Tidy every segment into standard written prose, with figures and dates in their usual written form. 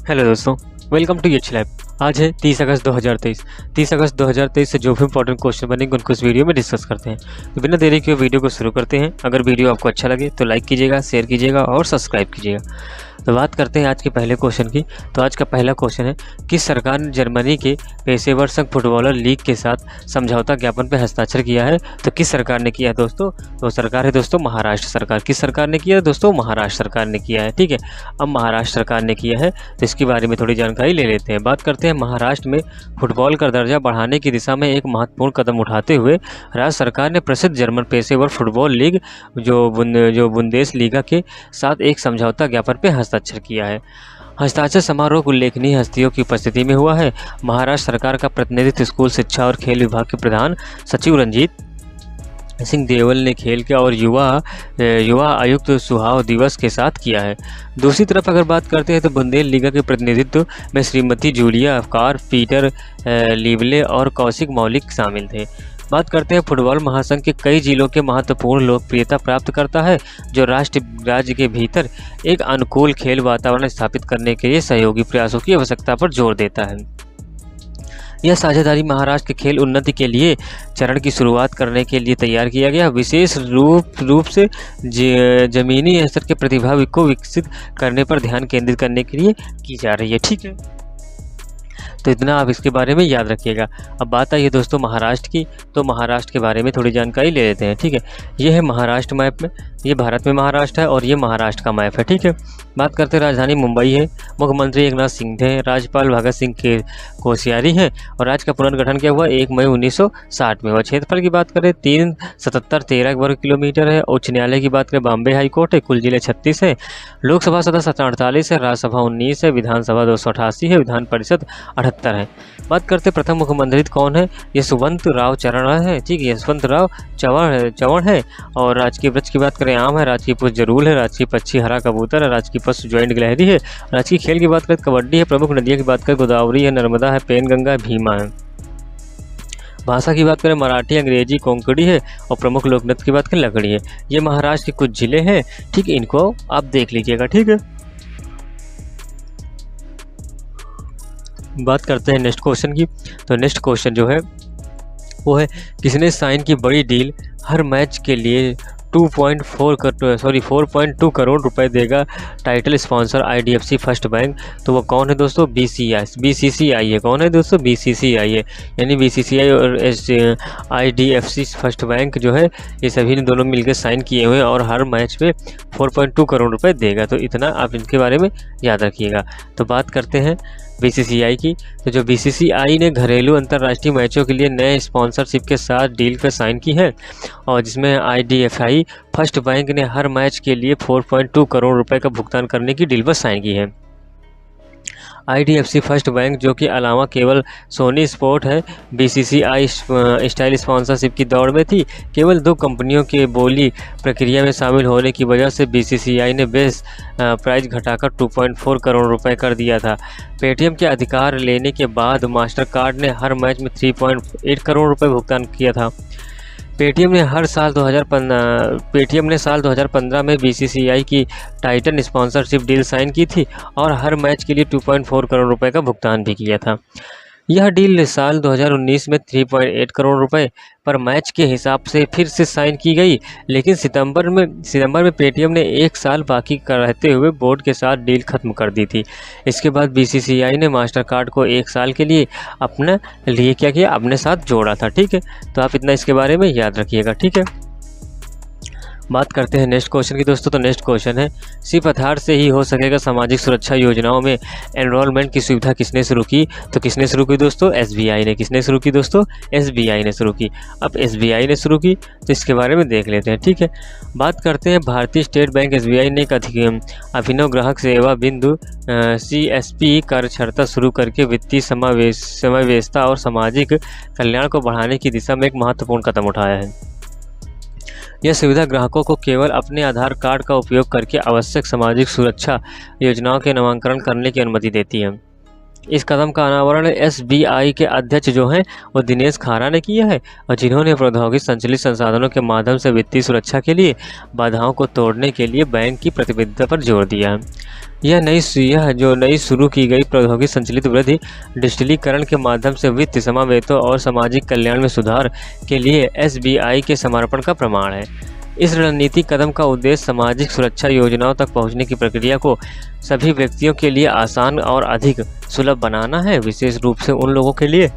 Hello दोस्तों, welcome to H lab. आज है 30 अगस्त 2023। 30 अगस्त 2023 से जो भी इंपॉर्टेंट क्वेश्चन बनेंगे उनको इस वीडियो में डिस्कस करते हैं। तो बिना देरी के वीडियो को शुरू करते हैं। अगर वीडियो आपको अच्छा लगे तो लाइक कीजिएगा, शेयर कीजिएगा और सब्सक्राइब कीजिएगा। तो बात करते हैं आज के पहले क्वेश्चन की। तो आज का पहला क्वेश्चन है, किस सरकार ने जर्मनी के पेशेवर संघ फुटबॉलर लीग के साथ समझौता ज्ञापन पर हस्ताक्षर किया है? तो किस सरकार ने किया है दोस्तों? तो सरकार है दोस्तों महाराष्ट्र सरकार। किस सरकार ने किया है दोस्तों? महाराष्ट्र सरकार ने किया है। ठीक है, अब महाराष्ट्र सरकार ने किया है तो इसके बारे में थोड़ी जानकारी ले लेते हैं। बात करते हैं महाराष्ट्र में फुटबॉल का दर्जा बढ़ाने की दिशा में एक महत्वपूर्ण कदम उठाते हुए राज्य सरकार ने प्रसिद्ध जर्मन पेशेवर फुटबॉल लीग जो बुंदेसलीगा के साथ एक समझौता ज्ञापन पर हस्ताक्षर किया है। हस्ताक्षर समारोह उल्लेखनीय हस्तियों की उपस्थिति में हुआ है। महाराष्ट्र सरकार का प्रतिनिधित्व स्कूल शिक्षा और खेल विभाग के प्रधान सचिव रंजीत सिंह देवल ने खेल के और युवा आयुक्त सुहाव दिवस के साथ किया है। दूसरी तरफ अगर बात करते हैं तो बुंदेललीगा के प्रतिनिधित्व में श्रीमती जूलिया अफकार, पीटर लीवले और कौशिक मौलिक शामिल थे। बात करते हैं फुटबॉल महासंघ के कई जिलों के महत्वपूर्ण लोकप्रियता प्राप्त करता है, जो राज्य के भीतर एक अनुकूल खेल वातावरण स्थापित करने के लिए सहयोगी प्रयासों की आवश्यकता पर जोर देता है। यह साझेदारी महाराष्ट्र के खेल उन्नति के लिए चरण की शुरुआत करने के लिए तैयार किया गया, विशेष रूप से जमीनी स्तर के प्रतिभा को विकसित करने पर ध्यान केंद्रित करने के लिए की जा रही है। ठीक है, तो इतना आप इसके बारे में याद रखिएगा। अब बात आई है दोस्तों महाराष्ट्र की, तो महाराष्ट्र के बारे में थोड़ी जानकारी ले लेते हैं। ठीक है, ये है महाराष्ट्र मैप में, ये भारत में महाराष्ट्र है और ये महाराष्ट्र का मैप है। ठीक है, बात करते हैं राजधानी मुंबई है, मुख्यमंत्री एकनाथ सिंह हैं, राज्यपाल भगत सिंह के कोश्यारी हैं और राज्य का पुनर्गठन किया हुआ 1 मई 1960 में हुआ। क्षेत्रफल की बात करें 37713 वर्ग किलोमीटर है। उच्च न्यायालय की बात करें बॉम्बे हाई कोर्ट है। कुल जिले 36 है। लोकसभा सदस्य 48 है, राज्यसभा 19 है, विधानसभा 288 है, विधान परिषद 78 है। बात करते प्रथम मुख्यमंत्री कौन है? यशवंत राव चरण है। ठीक है, यशवंत राव चौहान है। और राजकीय वृक्ष की बात करें आम है, राजकीय पुष्प जरूल है, राजकीय पक्षी हरा कबूतर है, राजकीय पशु ज्वाइंट गिलहरी है, राजकीय खेल की बात करें कबड्डी है, प्रमुख नदियों की बात करें गोदावरी है, नर्मदा है, पेनगंगा है, भीमा है। भाषा की बात करें मराठी, अंग्रेजी, कोंकणी है और प्रमुख लोक नृत्य की बात करें लकड़ी है। ये महाराष्ट्र के कुछ जिले हैं। ठीक है, इनको आप देख लीजिएगा। ठीक है, बात करते हैं नेक्स्ट क्वेश्चन की। तो नेक्स्ट क्वेश्चन जो है वो है, किसने साइन की बड़ी डील हर मैच के लिए 4.2 करोड़ रुपए देगा title sponsor IDFC first bank? तो वो कौन है दोस्तों? BCCI है। कौन है दोस्तों? BCCI है। यानी BCCI और IDFC फर्स्ट बैंक जो है ये सभी ने दोनों मिलकर साइन किए हुए हैं और हर मैच पे 4.2 करोड़ रुपए देगा। तो इतना आप इनके बारे में याद रखिएगा। तो बात करते हैं BCCI की। तो जो BCCI ने घरेलू अंतर्राष्ट्रीय मैचों के लिए नए स्पॉन्सरशिप के साथ डील पर साइन की है और जिसमें IDFI फर्स्ट बैंक ने हर मैच के लिए 4.2 करोड़ रुपए का भुगतान करने की डील पर साइन की है। IDFC फर्स्ट बैंक जो कि अलावा केवल सोनी स्पोर्ट है BCCI स्टाइल स्पॉन्सरशिप की दौड़ में थी। केवल 2 कंपनियों के बोली प्रक्रिया में शामिल होने की वजह से BCCI ने बेस प्राइस घटाकर 2.4 करोड़ रुपए कर दिया था। पेटीएम के अधिकार लेने के बाद मास्टर कार्ड ने हर मैच में 3.8 करोड़ रुपए भुगतान किया था। पेटीएम ने साल 2015 में BCCI की टाइटन स्पॉन्सरशिप डील साइन की थी और हर मैच के लिए 2.4 करोड़ रुपए का भुगतान भी किया था। यह डील साल 2019 में 3.8 करोड़ रुपए पर मैच के हिसाब से फिर से साइन की गई, लेकिन सितंबर में पेटीएम ने 1 साल बाकी रहते हुए बोर्ड के साथ डील खत्म कर दी थी। इसके बाद BCCI ने मास्टर कार्ड को 1 साल के लिए अपने साथ जोड़ा था। ठीक है, तो आप इतना इसके बारे में याद रखिएगा। ठीक है, बात करते हैं नेक्स्ट क्वेश्चन की दोस्तों। तो नेक्स्ट क्वेश्चन है, सिर्फ आधार से ही हो सकेगा सामाजिक सुरक्षा योजनाओं में एनरोलमेंट की सुविधा किसने शुरू की? तो किसने शुरू की दोस्तों? SBI ने। किसने शुरू की दोस्तों? SBI ने शुरू की। अब SBI ने शुरू की तो इसके बारे में देख लेते हैं। ठीक है, बात करते हैं भारतीय स्टेट बैंक SBI ने एक अभिनव ग्राहक सेवा बिंदु CSP कार्यक्षमता शुरू करके वित्तीय समावेशिता और सामाजिक कल्याण को बढ़ाने की दिशा में एक महत्वपूर्ण कदम उठाया है। यह सुविधा ग्राहकों को केवल अपने आधार कार्ड का उपयोग करके आवश्यक सामाजिक सुरक्षा योजनाओं के नामांकन करने की अनुमति देती है। इस कदम का अनावरण SBI के अध्यक्ष जो हैं वो दिनेश खारा ने किया है, और जिन्होंने प्रौद्योगिकी संचालित संसाधनों के माध्यम से वित्तीय सुरक्षा के लिए बाधाओं को तोड़ने के लिए बैंक की प्रतिबद्धता पर जोर दिया है। यह जो नई शुरू की गई प्रौद्योगिकी संचालित वृद्धि डिजिटलीकरण के माध्यम से वित्त समावेशन और सामाजिक कल्याण में सुधार के लिए SBI के समर्पण का प्रमाण है। इस रणनीतिक कदम का उद्देश्य सामाजिक सुरक्षा योजनाओं तक पहुंचने की प्रक्रिया को सभी व्यक्तियों के लिए आसान और अधिक सुलभ बनाना है, विशेष रूप से उन लोगों के लिए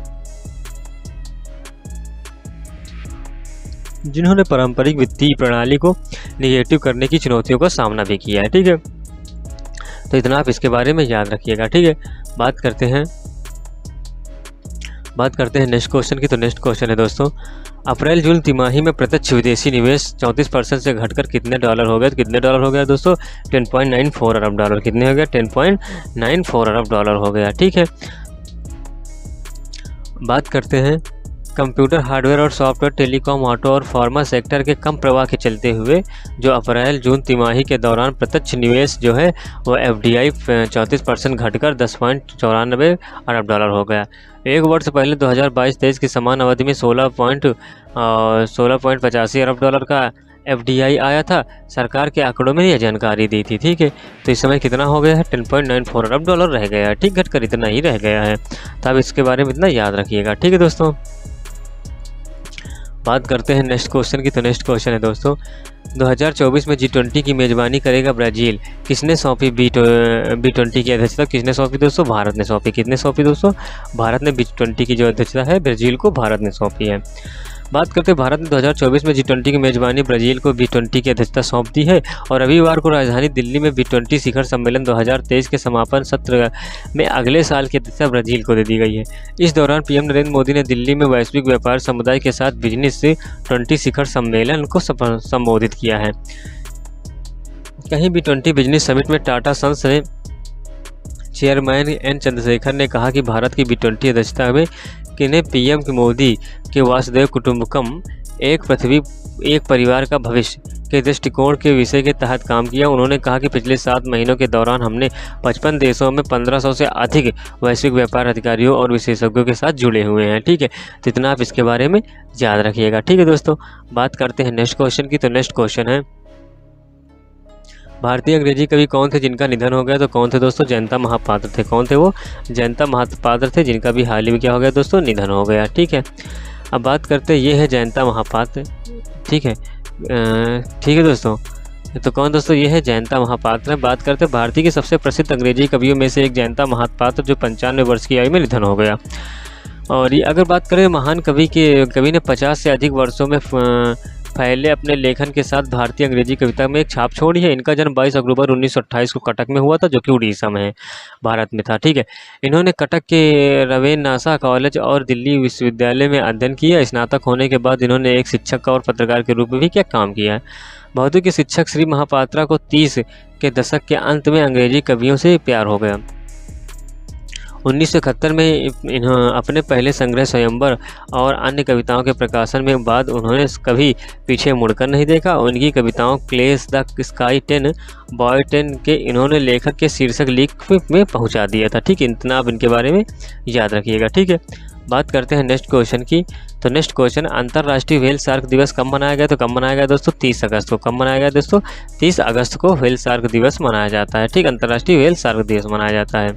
जिन्होंने पारंपरिक वित्तीय प्रणाली को निगेटिव करने की चुनौतियों का सामना भी किया है। ठीक है, तो इतना आप इसके बारे में याद रखिएगा। ठीक है, बात करते हैं नेक्स्ट क्वेश्चन की। तो नेक्स्ट क्वेश्चन है दोस्तों, अप्रैल जून तिमाही में प्रत्यक्ष विदेशी निवेश 34% से घटकर कितने डॉलर हो गया? तो कितने डॉलर हो गया दोस्तों? 10.94 अरब डॉलर। कितने हो गया? 10.94 अरब डॉलर हो गया। ठीक है, बात करते हैं कंप्यूटर हार्डवेयर और सॉफ्टवेयर, टेलीकॉम, ऑटो और फार्मा सेक्टर के कम प्रवाह के चलते हुए जो अप्रैल जून तिमाही के दौरान प्रत्यक्ष निवेश जो है वो FDI 34% घटकर 10.94 अरब डॉलर हो गया। एक वर्ष पहले 2022-23 की समान अवधि में 16.85 अरब डॉलर का FDI आया था। सरकार के आंकड़ों में यह जानकारी दी थी। ठीक है, तो इस समय कितना हो गया है? 10.94 अरब डॉलर रह गया है। ठीक, घटकर इतना ही रह गया है, तो आप इसके बारे में इतना याद रखिएगा। ठीक है दोस्तों, बात करते हैं नेक्स्ट क्वेश्चन की। तो नेक्स्ट क्वेश्चन है दोस्तों, 2024 में G20 की मेजबानी करेगा ब्राज़ील, किसने सौंपी B20 की अध्यक्षता? किसने सौंपी दोस्तों? भारत ने सौंपी। कितने सौंपी दोस्तों? भारत ने B20 की जो अध्यक्षता है ब्राज़ील को भारत ने सौंपी है। बात करते हैं भारत ने 2024 में G20 की मेजबानी ब्राज़ील को B20 की अध्यक्षता सौंप दी है, और रविवार को राजधानी दिल्ली में B20 शिखर सम्मेलन 2023 के समापन सत्र में अगले साल की अध्यक्षता ब्राज़ील को दे दी गई है। इस दौरान PM नरेंद्र मोदी ने दिल्ली में वैश्विक व्यापार समुदाय के साथ बिजनेस 20 शिखर सम्मेलन को संबोधित किया है। कहीं B20 बिजनेस समिट में टाटा सन्स ने चेयरमैन N चंद्रशेखर ने कहा कि भारत की B20 अध्यक्षता में किन्हें PM मोदी के वासुदेव कुटुंबकम एक पृथ्वी एक परिवार का भविष्य के दृष्टिकोण के विषय के तहत काम किया। उन्होंने कहा कि पिछले 7 महीनों के दौरान हमने 55 देशों में 1500 से अधिक वैश्विक व्यापार अधिकारियों और विशेषज्ञों के साथ जुड़े हुए हैं। ठीक है, तो इतना आप इसके बारे में याद रखिएगा। ठीक है दोस्तों, बात करते हैं नेक्स्ट क्वेश्चन की। तो नेक्स्ट क्वेश्चन है, भारतीय अंग्रेजी कवि कौन थे जिनका निधन हो गया? तो कौन थे दोस्तों? जयंता महापात्र थे। कौन थे वो? जयंता महापात्र थे, जिनका भी हाल ही में क्या हो गया दोस्तों? निधन हो गया। ठीक है, अब बात करते हैं, ये है जयंता महापात्र। ठीक है, दोस्तों, तो कौन दोस्तों? ये है जयंता महापात्र। बात करते हैं भारतीय के सबसे प्रसिद्ध अंग्रेजी कवियों में से एक जयंता महापात्र, जो 95 वर्ष की आयु में निधन हो गया। और ये अगर बात करें महान कवि ने 50 से अधिक वर्षों में फैले अपने लेखन के साथ भारतीय अंग्रेजी कविता में एक छाप छोड़ी है। इनका जन्म 22 अक्टूबर 1928 को कटक में हुआ था, जो कि उड़ीसा में है, भारत में था। ठीक है, इन्होंने कटक के रवेन्नासा कॉलेज और दिल्ली विश्वविद्यालय में अध्ययन किया। स्नातक होने के बाद इन्होंने एक शिक्षक और पत्रकार के रूप में भी क्या काम किया है। भौतिक के शिक्षक श्री महापात्रा को 30 के दशक के अंत में अंग्रेजी कवियों से प्यार हो गया। 1971 में अपने पहले संग्रह स्वयंवर और अन्य कविताओं के प्रकाशन में बाद उन्होंने कभी पीछे मुड़कर नहीं देखा। उनकी कविताओं क्लेस द स्काई 10 बॉय 10 के इन्होंने लेखक के शीर्षक लिख में पहुंचा दिया था। ठीक है, इतना आप इनके बारे में याद रखिएगा। ठीक है, बात करते हैं नेक्स्ट क्वेश्चन की। तो नेक्स्ट क्वेश्चन, अंतर्राष्ट्रीय व्हेल शार्क दिवस कब मनाया गया? तो कब मनाया गया दोस्तों? 30 अगस्त को। कब मनाया गया दोस्तों? 30 अगस्त को व्हेल शार्क दिवस मनाया जाता है। ठीक, अंतर्राष्ट्रीय व्हेल शार्क दिवस मनाया जाता है,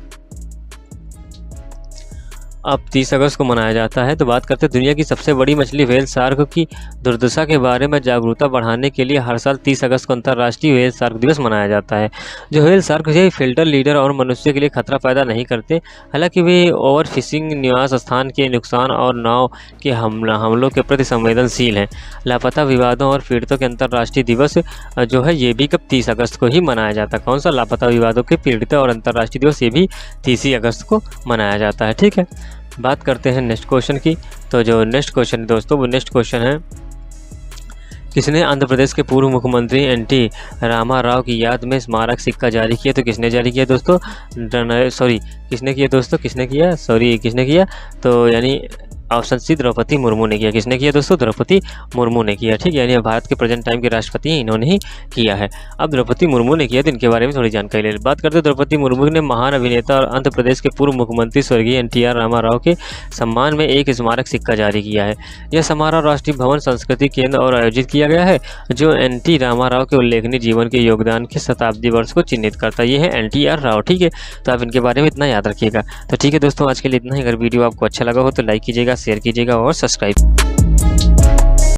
अब 30 अगस्त को मनाया जाता है। तो बात करते हैं दुनिया की सबसे बड़ी मछली व्हेल शार्क की दुर्दशा के बारे में जागरूकता बढ़ाने के लिए हर साल 30 अगस्त को अंतर्राष्ट्रीय व्हेल शार्क दिवस मनाया जाता है। जो व्हेल शार्क है फिल्टर लीडर और मनुष्य के लिए खतरा पैदा नहीं करते, हालांकि वे ओवर फिशिंग, निवास स्थान के नुकसान और नाव के हमलों के प्रति संवेदनशील हैं। लापता विवादों और पीड़ितों के अंतर्राष्ट्रीय दिवस जो है ये भी कब 30 अगस्त को ही मनाया जाता है। कौन सा? लापता विवादों के पीड़ितों और अंतर्राष्ट्रीय दिवस ये भी 30 अगस्त को मनाया जाता है। ठीक है, बात करते हैं नेक्स्ट क्वेश्चन की। तो जो नेक्स्ट क्वेश्चन है दोस्तों, वो नेक्स्ट क्वेश्चन है, किसने आंध्र प्रदेश के पूर्व मुख्यमंत्री NT रामाराव की याद में स्मारक सिक्का जारी किया? तो किसने जारी किया दोस्तों? किसने किया? तो यानी ऑप्शन सी द्रौपदी मुर्मू ने किया। किसने किया दोस्तों? द्रौपदी मुर्मू ने किया। ठीक है, यानी भारत के प्रेजेंट टाइम के राष्ट्रपति इन्होंने ही किया है। अब द्रौपदी मुर्मू ने किया तो इनके बारे में थोड़ी जानकारी ले बात करते हैं। द्रौपदी मुर्मू ने महान अभिनेता और आंध्र प्रदेश के पूर्व मुख्यमंत्री स्वर्गीय NTR रामाराव के सम्मान में एक स्मारक सिक्का जारी किया है। यह समारोह राष्ट्रीय भवन संस्कृति केंद्र और आयोजित किया गया है, जो NT रामाराव के उल्लेखनीय जीवन के योगदान के शताब्दी वर्ष को चिन्हित करता है। ये है NTR राव। ठीक है, तो आप इनके बारे में इतना याद रखिएगा। तो ठीक है दोस्तों, आज के लिए इतना ही। अगर वीडियो आपको अच्छा लगा हो तो लाइक कीजिएगा, शेयर कीजिएगा और सब्सक्राइब।